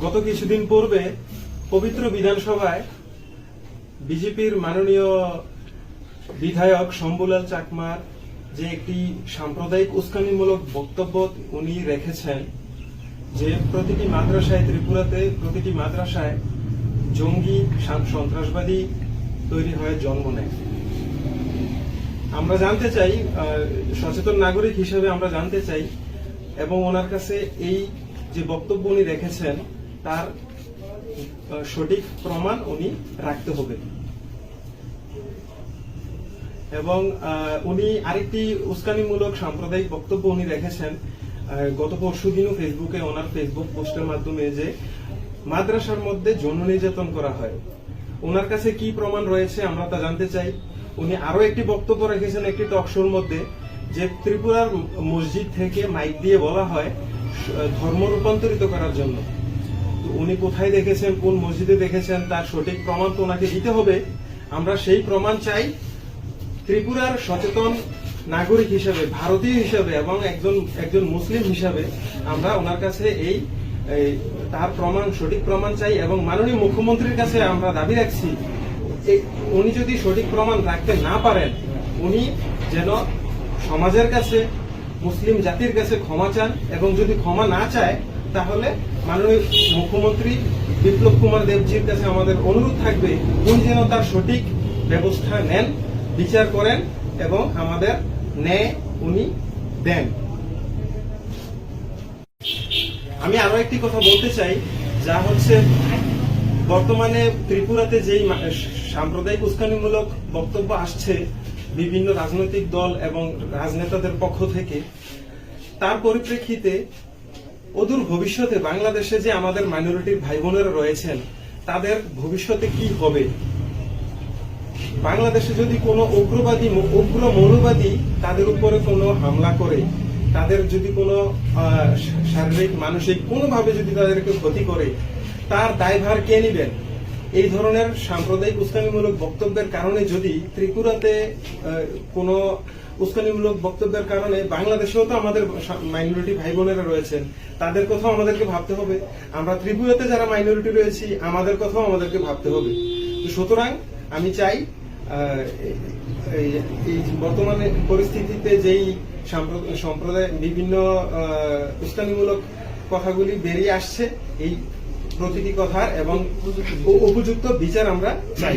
গত কিছুদিন পূর্বে পবিত্র বিধানসভায় বিজেপির মাননীয় বিধায়ক শম্ভুলাল চাকমার যে একটি সাম্প্রদায়িক উস্কানিমূলক বক্তব্য উনি রেখেছেন যে প্রতিটি মাদ্রাসায় ত্রিপুরাতে প্রতিটি মাদ্রাসায় জঙ্গি সন্ত্রাসবাদী তৈরি হয়ে জন্ম নেয়। আমরা জানতে চাই, সচেতন নাগরিক হিসেবে আমরা জানতে চাই এবং ওনার কাছে এই যে বক্তব্য উনি রেখেছেন তার সঠিক প্রমাণ উনি রাখতে হবে। এবং উনি আরেকটি উস্কানিমূলক সাম্প্রদায়িক বক্তব্য উনি রেখেছেন গত পরশুদিনও ফেসবুকে ওনার ফেসবুক পোস্টের মাধ্যমে যে মাদ্রাসার মধ্যে যৌন নির্যাতন করা হয়। ওনার কাছে কি প্রমাণ রয়েছে আমরা তা জানতে চাই। উনি আরো একটি বক্তব্য রেখেছেন একটি টক শোর মধ্যে যে ত্রিপুরার মসজিদ থেকে মাইক দিয়ে বলা হয় ধর্ম রূপান্তরিত করার জন্য। উনি কোথায় দেখেছেন, কোন মসজিদে দেখেছেন তার সঠিক প্রমাণ তো ওনাকে দিতে হবে। আমরা সেই প্রমাণ চাই। ত্রিপুরার সচেতন নাগরিক হিসেবে, ভারতীয় হিসেবে এবং একজন মুসলিম হিসেবে আমরা ওনার কাছে এই তার প্রমাণ, সঠিক প্রমাণ চাই এবং মাননীয় মুখ্যমন্ত্রীর কাছে আমরা দাবি রাখছি উনি যদি সঠিক প্রমাণ রাখতে না পারেন উনি যেন সমাজের কাছে, মুসলিম জাতির কাছে ক্ষমা চান এবং যদি ক্ষমা না চায় তাহলে মাননীয় মুখ্যমন্ত্রী বিপ্লব কুমার দেবজির কাছে আমাদের অনুরোধ থাকবে উনি যেন তার সঠিক ব্যবস্থা নেন, বিচার করেন এবং আমাদের ন্যায় উনি দেন। আমি আরো একটি কথা বলতে চাই, যা হচ্ছে বর্তমানে ত্রিপুরাতে যেই সাম্প্রদায়িক উস্কানিমূলক বক্তব্য আসছে বিভিন্ন রাজনৈতিক দল এবং রাজনেতাদের পক্ষ থেকে, তার পরিপ্রেক্ষিতে অদূর ভবিষ্যতে বাংলাদেশে যে আমাদের মাইনরিটির ভাই বোনেরা রয়েছেন তাদের ভবিষ্যতে কি হবে। বাংলাদেশে যদি কোনো উগ্র মৌলবাদী তাদের উপরে কোনো হামলা করে, তাদের যদি কোনো শারীরিক মানসিক কোনোভাবে যদি তাদেরকে ক্ষতি করে, তার দায়ভার কে নেবেন? এই ধরনের সাম্প্রদায়িক উস্কানিমূলক বক্তব্যের কারণে যদি ত্রিপুরাতে কোনো উস্কানিমূলক বক্তব্যের কারণে বাংলাদেশেও তো আমাদের মাইনরিটি ভাই বোনেরা রয়েছেন, তাদের কথাও আমাদেরকে ভাবতে হবে। আমরা ত্রিপুরাতে যারা মাইনরিটি রয়েছি আমাদের কথাও আমাদেরকে ভাবতে হবে। সুতরাং আমি চাই এই বর্তমানে পরিস্থিতিতে যেই সম্প্রদায় বিভিন্ন উস্কানিমূলক কথাগুলি বেরিয়ে আসছে, এই প্রতিটি কথার এবং উপযুক্ত বিচার আমরা চাই।